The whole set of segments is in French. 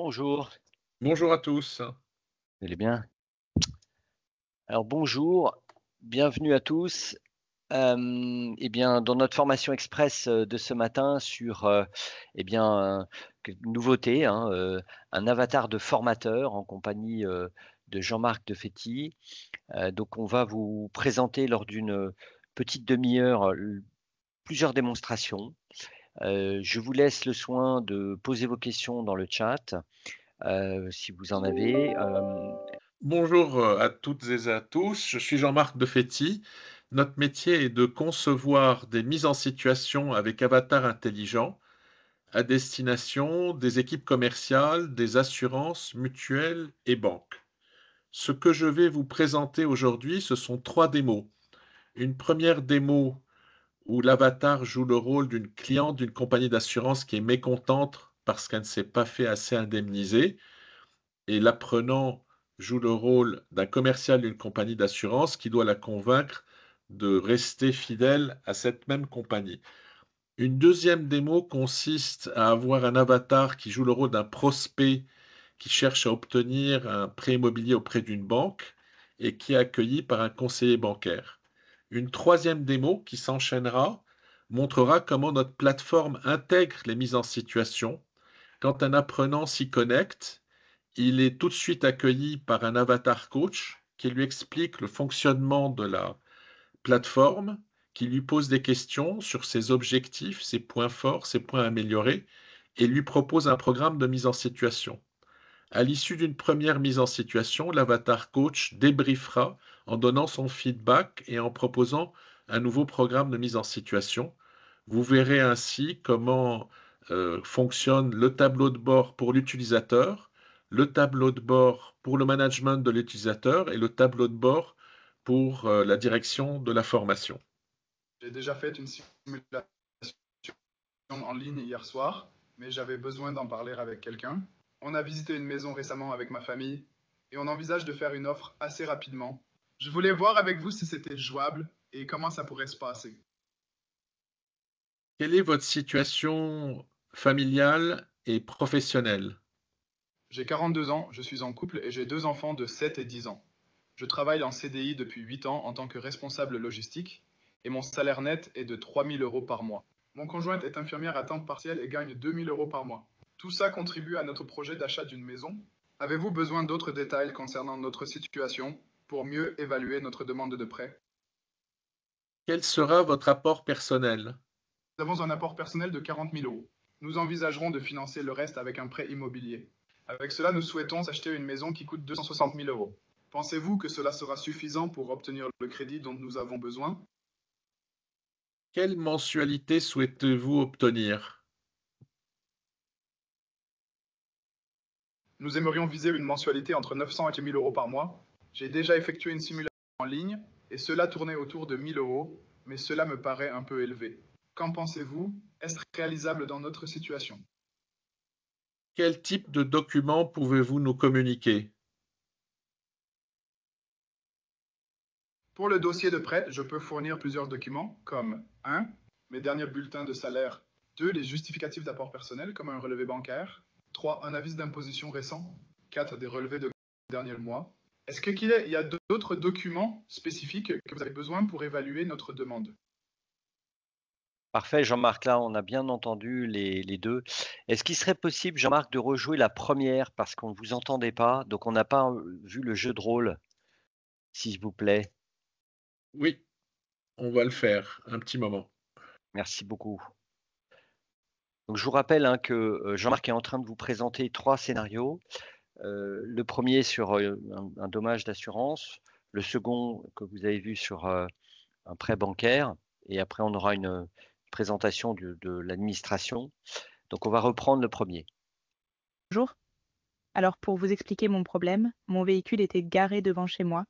Bonjour, Bonjour à tous. vous allez bien? Alors bonjour, bienvenue à tous. Eh bien, dans notre formation express, de ce matin sur, eh bien, nouveauté, hein, un avatar de formateur en compagnie, de Jean-Marc Defetti. Donc on va vous présenter lors d'une, petite demi-heure, plusieurs démonstrations. Je vous laisse le soin de poser vos questions dans le chat, si vous en avez. Bonjour à toutes et à tous. Je suis Jean-Marc Defetti. Notre métier est de concevoir des mises en situation avec avatar intelligent à destination des équipes commerciales, des assurances, mutuelles et banques. Ce que je vais vous présenter aujourd'hui, ce sont trois démos. Une première démo où l'avatar joue le rôle d'une cliente d'une compagnie d'assurance qui est mécontente parce qu'elle ne s'est pas fait assez indemniser. Et l'apprenant joue le rôle d'un commercial d'une compagnie d'assurance qui doit la convaincre de rester fidèle à cette même compagnie. Une deuxième démo consiste à avoir un avatar qui joue le rôle d'un prospect qui cherche à obtenir un prêt immobilier auprès d'une banque et qui est accueilli par un conseiller bancaire. Une troisième démo qui s'enchaînera montrera comment notre plateforme intègre les mises en situation. Quand un apprenant s'y connecte, il est tout de suite accueilli par un avatar coach qui lui explique le fonctionnement de la plateforme, qui lui pose des questions sur ses objectifs, ses points forts, ses points améliorés, et lui propose un programme de mise en situation. À l'issue d'une première mise en situation, l'avatar coach débriefera en donnant son feedback et en proposant un nouveau programme de mise en situation. Vous verrez ainsi comment fonctionne le tableau de bord pour l'utilisateur, le tableau de bord pour le management de l'utilisateur et le tableau de bord pour la direction de la formation. J'ai déjà fait une simulation en ligne hier soir, mais j'avais besoin d'en parler avec quelqu'un. On a visité une maison récemment avec ma famille et on envisage de faire une offre assez rapidement. Je voulais voir avec vous si c'était jouable et comment ça pourrait se passer. Quelle est votre situation familiale et professionnelle? J'ai 42 ans, je suis en couple et j'ai deux enfants de 7 et 10 ans. Je travaille en CDI depuis 8 ans en tant que responsable logistique et mon salaire net est de 3 000 € par mois. Mon conjointe est infirmière à temps partiel et gagne 2 000 € par mois. Tout ça contribue à notre projet d'achat d'une maison. Avez-vous besoin d'autres détails concernant notre situation pour mieux évaluer notre demande de prêt? Quel sera votre apport personnel? Nous avons un apport personnel de 40 000 €. Nous envisagerons de financer le reste avec un prêt immobilier. Avec cela, nous souhaitons acheter une maison qui coûte 260 000 €. Pensez-vous que cela sera suffisant pour obtenir le crédit dont nous avons besoin? Quelle mensualité souhaitez-vous obtenir? Nous aimerions viser une mensualité entre 900 et 1 000 € par mois. J'ai déjà effectué une simulation en ligne et cela tournait autour de 1 000 €, mais cela me paraît un peu élevé. Qu'en pensez-vous? Est-ce réalisable dans notre situation? Quel type de documents pouvez-vous nous communiquer? Pour le dossier de prêt, je peux fournir plusieurs documents comme 1. Mes derniers bulletins de salaire, 2. Les justificatifs d'apport personnel comme un relevé bancaire, 3. Un avis d'imposition récent, 4. Des relevés de derniers mois. Est-ce qu'il y a d'autres documents spécifiques que vous avez besoin pour évaluer notre demande? Parfait, Jean-Marc, là, on a bien entendu les 2. Est-ce qu'il serait possible, Jean-Marc, de rejouer la première parce qu'on ne vous entendait pas, donc on n'a pas, vu le jeu de rôle, s'il vous plaît? Oui, on va le faire, un petit moment. Merci beaucoup. Donc je vous rappelle, hein, que, Jean-Marc est en train de vous présenter 3 scénarios. Le premier sur, un dommage d'assurance, le second que vous avez vu sur, un prêt bancaire et après on aura une présentation de l'administration. Donc on va reprendre le premier. Bonjour. Alors pour vous expliquer mon problème, mon véhicule était garé devant chez moi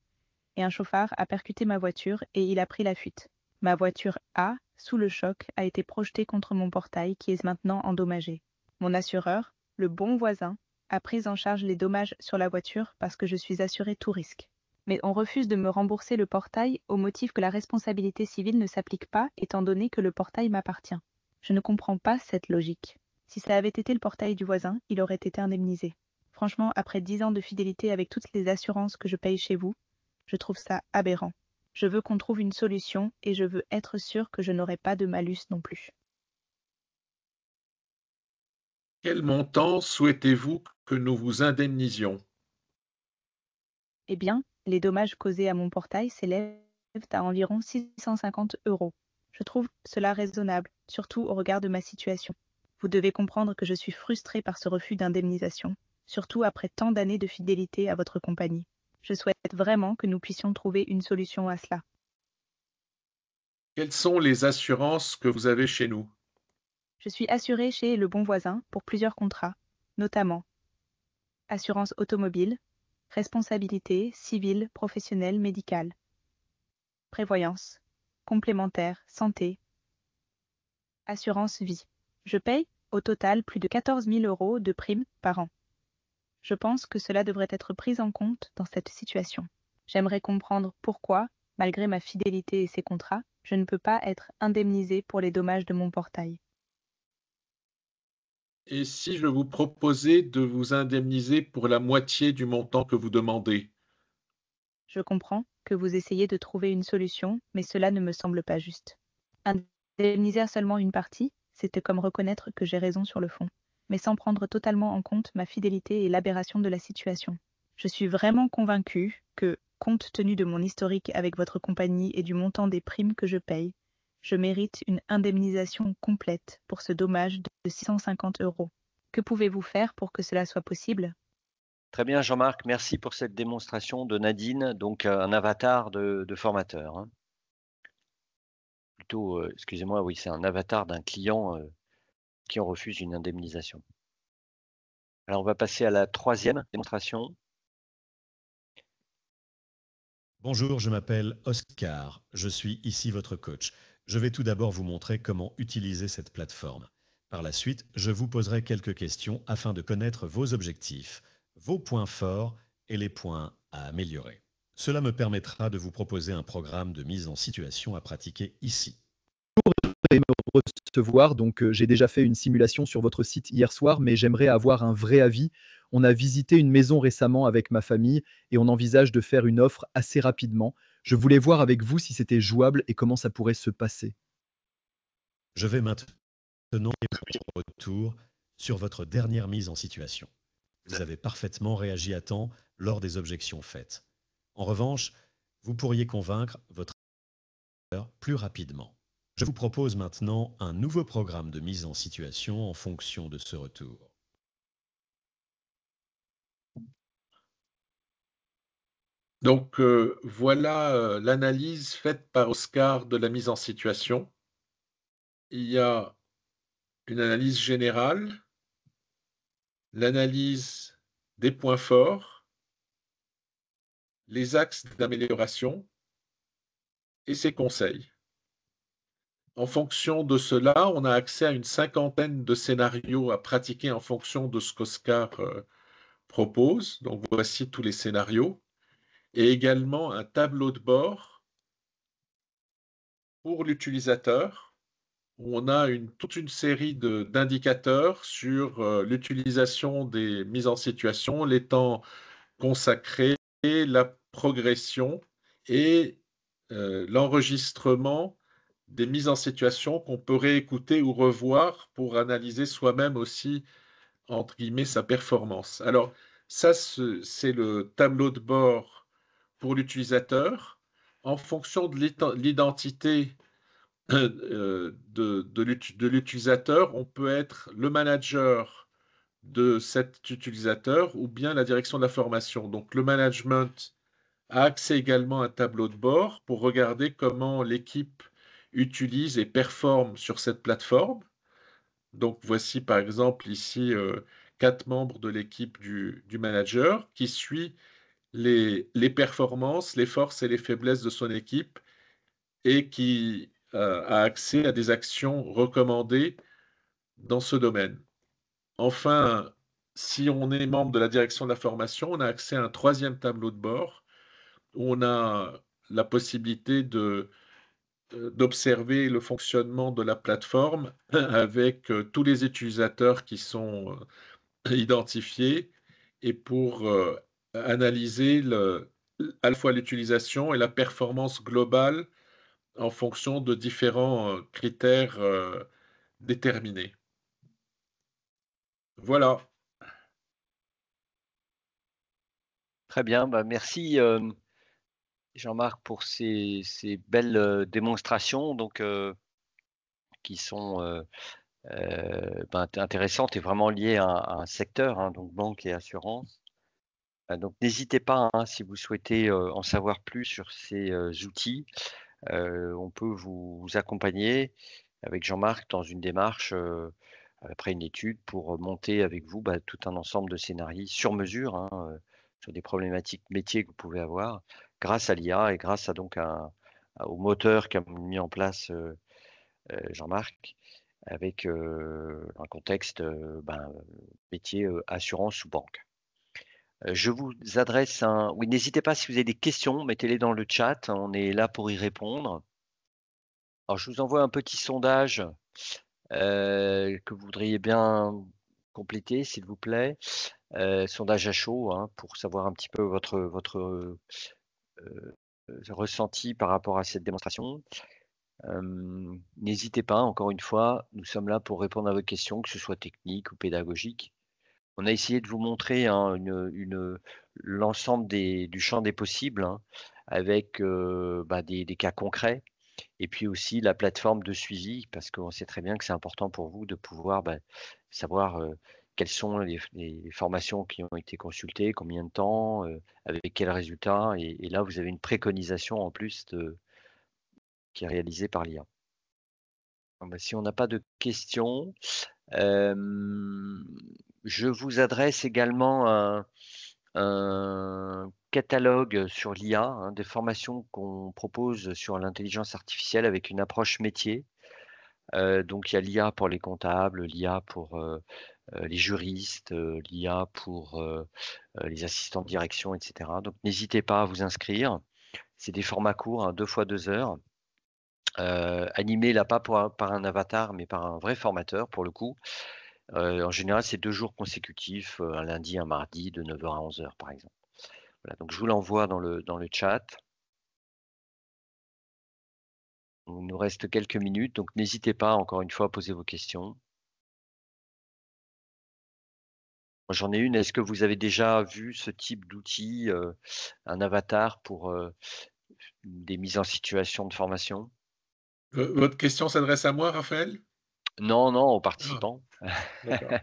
et un chauffard a percuté ma voiture et il a pris la fuite. Ma voiture A, sous le choc, a été projetée contre mon portail qui est maintenant endommagé. Mon assureur, le bon voisin, a pris en charge les dommages sur la voiture parce que je suis assurée tout risque. Mais on refuse de me rembourser le portail au motif que la responsabilité civile ne s'applique pas étant donné que le portail m'appartient. Je ne comprends pas cette logique. Si ça avait été le portail du voisin, il aurait été indemnisé. Franchement, après 10 ans de fidélité avec toutes les assurances que je paye chez vous, je trouve ça aberrant. Je veux qu'on trouve une solution et je veux être sûre que je n'aurai pas de malus non plus. Quel montant souhaitez-vous que nous vous indemnisions? Eh bien, les dommages causés à mon portail s'élèvent à environ 650 €. Je trouve cela raisonnable, surtout au regard de ma situation. Vous devez comprendre que je suis frustrée par ce refus d'indemnisation, surtout après tant d'années de fidélité à votre compagnie. Je souhaite vraiment que nous puissions trouver une solution à cela. Quelles sont les assurances que vous avez chez nous? Je suis assurée chez Le Bon Voisin pour plusieurs contrats, notamment assurance automobile, responsabilité civile, professionnelle, médicale, prévoyance, complémentaire, santé, assurance vie. Je paye au total plus de 14 000 € de primes par an. Je pense que cela devrait être pris en compte dans cette situation. J'aimerais comprendre pourquoi, malgré ma fidélité et ces contrats, je ne peux pas être indemnisée pour les dommages de mon portail. Et si je vous proposais de vous indemniser pour la moitié du montant que vous demandez? Je comprends que vous essayez de trouver une solution, mais cela ne me semble pas juste. Indemniser seulement une partie, c'était comme reconnaître que j'ai raison sur le fond, mais sans prendre totalement en compte ma fidélité et l'aberration de la situation. Je suis vraiment convaincue que, compte tenu de mon historique avec votre compagnie et du montant des primes que je paye, je mérite une indemnisation complète pour ce dommage de 650 €. Que pouvez-vous faire pour que cela soit possible? Très bien, Jean-Marc, merci pour cette démonstration de Nadine, donc un avatar de formateur, hein. Plutôt, excusez-moi, oui, c'est un avatar d'un client qui en refuse une indemnisation. Alors, on va passer à la troisième démonstration. Bonjour, je m'appelle Oscar. Je suis ici votre coach. Je vais tout d'abord vous montrer comment utiliser cette plateforme. Par la suite, je vous poserai quelques questions afin de connaître vos objectifs, vos points forts et les points à améliorer. Cela me permettra de vous proposer un programme de mise en situation à pratiquer ici. Et me recevoir. Donc, j'ai déjà fait une simulation sur votre site hier soir, mais j'aimerais avoir un vrai avis. On a visité une maison récemment avec ma famille et on envisage de faire une offre assez rapidement. Je voulais voir avec vous si c'était jouable et comment ça pourrait se passer. Je vais maintenant faire un retour sur votre dernière mise en situation. Vous avez parfaitement réagi à temps lors des objections faites. En revanche, vous pourriez convaincre votre plus rapidement. Je vous propose maintenant un nouveau programme de mise en situation en fonction de ce retour. Donc voilà l'analyse faite par Oscar de la mise en situation. Il y a une analyse générale, l'analyse des points forts, les axes d'amélioration et ses conseils. En fonction de cela, on a accès à une cinquantaine de scénarios à pratiquer en fonction de ce qu'Oscar propose. Donc voici tous les scénarios. Et également un tableau de bord pour l'utilisateur où on a toute une série d'indicateurs sur l'utilisation des mises en situation, les temps consacrés, la progression et l'enregistrement des mises en situation qu'on peut réécouter ou revoir pour analyser soi-même aussi, entre guillemets, sa performance. Alors, ça, c'est le tableau de bord pour l'utilisateur. En fonction de l'identité de l'utilisateur, on peut être le manager de cet utilisateur ou bien la direction de la formation. Donc, le management a accès également à un tableau de bord pour regarder comment l'équipe utilise et performe sur cette plateforme. Donc, voici par exemple ici 4 membres de l'équipe du manager qui suit les performances, les forces et les faiblesses de son équipe et qui a accès à des actions recommandées dans ce domaine. Enfin, si on est membre de la direction de la formation, on a accès à un troisième tableau de bord où on a la possibilité de d'observer le fonctionnement de la plateforme avec tous les utilisateurs qui sont identifiés et pour analyser à la fois l'utilisation et la performance globale en fonction de différents critères déterminés. Voilà. Très bien, merci Jean-Marc pour ces belles démonstrations donc, qui sont intéressantes et vraiment liées à un secteur, hein, donc banque et assurance. Donc n'hésitez pas, hein, si vous souhaitez en savoir plus sur ces outils, on peut vous accompagner avec Jean-Marc dans une démarche après une étude pour monter avec vous tout un ensemble de scénarios sur mesure, hein, sur des problématiques métiers que vous pouvez avoir grâce à l'IA et grâce à au moteur qu'a mis en place Jean-Marc avec un contexte métier assurance ou banque. Je vous adresse oui, n'hésitez pas si vous avez des questions, mettez-les dans le chat, on est là pour y répondre. Alors je vous envoie un petit sondage que vous voudriez bien compléter, s'il vous plaît. Sondage à chaud, hein, pour savoir un petit peu votre ressenti par rapport à cette démonstration. N'hésitez pas, encore une fois, nous sommes là pour répondre à vos questions, que ce soit technique ou pédagogique. On a essayé de vous montrer, hein, l'ensemble du champ des possibles, hein, avec des cas concrets. Et puis aussi la plateforme de suivi, parce qu'on sait très bien que c'est important pour vous de pouvoir savoir quelles sont les formations qui ont été consultées, combien de temps, avec quels résultats. Et là, vous avez une préconisation en plus qui est réalisée par l'IA. Si on n'a pas de questions, je vous adresse également un catalogue sur l'IA, hein, des formations qu'on propose sur l'intelligence artificielle avec une approche métier. Donc il y a l'IA pour les comptables, l'IA pour les juristes, l'IA pour les assistants de direction, etc. Donc n'hésitez pas à vous inscrire. C'est des formats courts, hein, 2 fois 2 heures. Animés là pas par un avatar, mais par un vrai formateur pour le coup. En général, c'est 2 jours consécutifs, un lundi, un mardi, de 9h à 11h par exemple. Voilà, donc je vous l'envoie dans le chat. Il nous reste quelques minutes, donc n'hésitez pas encore une fois à poser vos questions. J'en ai une, est-ce que vous avez déjà vu ce type d'outil, un avatar pour des mises en situation de formation? Votre question s'adresse à moi, Raphaël? Non, aux participants. D'accord.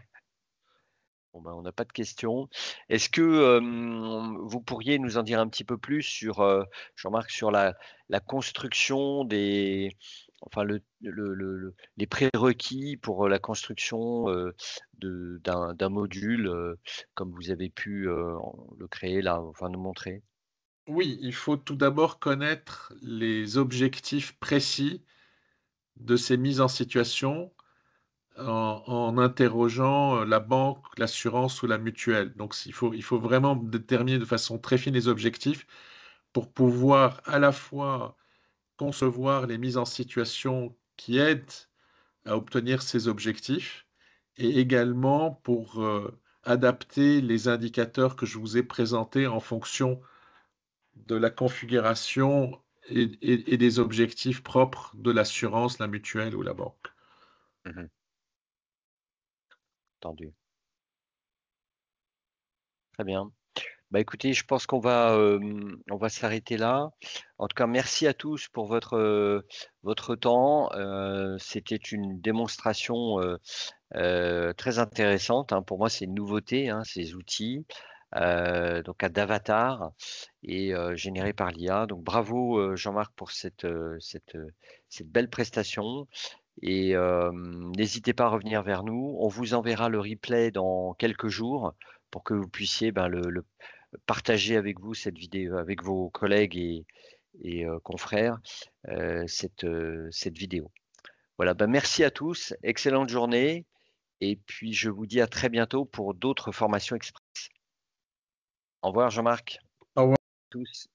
Bon, on n'a pas de questions. Est-ce que vous pourriez nous en dire un petit peu plus sur, Jean-Marc, sur la construction les prérequis pour la construction d'un module comme vous avez pu le créer là, enfin nous montrer? Oui, il faut tout d'abord connaître les objectifs précis de ces mises en situation en interrogeant la banque, l'assurance ou la mutuelle. Donc il faut vraiment déterminer de façon très fine les objectifs pour pouvoir à la fois concevoir les mises en situation qui aident à obtenir ces objectifs et également pour adapter les indicateurs que je vous ai présentés en fonction de la configuration et des objectifs propres de l'assurance, la mutuelle ou la banque. Mmh. Entendu. Très bien. Écoutez, je pense qu'on va s'arrêter là. En tout cas, merci à tous pour votre temps. C'était une démonstration très intéressante, hein. Pour moi, c'est une nouveauté, hein, ces outils, donc d'avatar et générés par l'IA. Donc bravo Jean-Marc pour cette belle prestation. Et n'hésitez pas à revenir vers nous. On vous enverra le replay dans quelques jours pour que vous puissiez le partager avec vous cette vidéo, avec vos collègues et confrères, cette vidéo. Voilà, merci à tous, excellente journée, et puis je vous dis à très bientôt pour d'autres formations express. Au revoir Jean-Marc. Au revoir. Tous.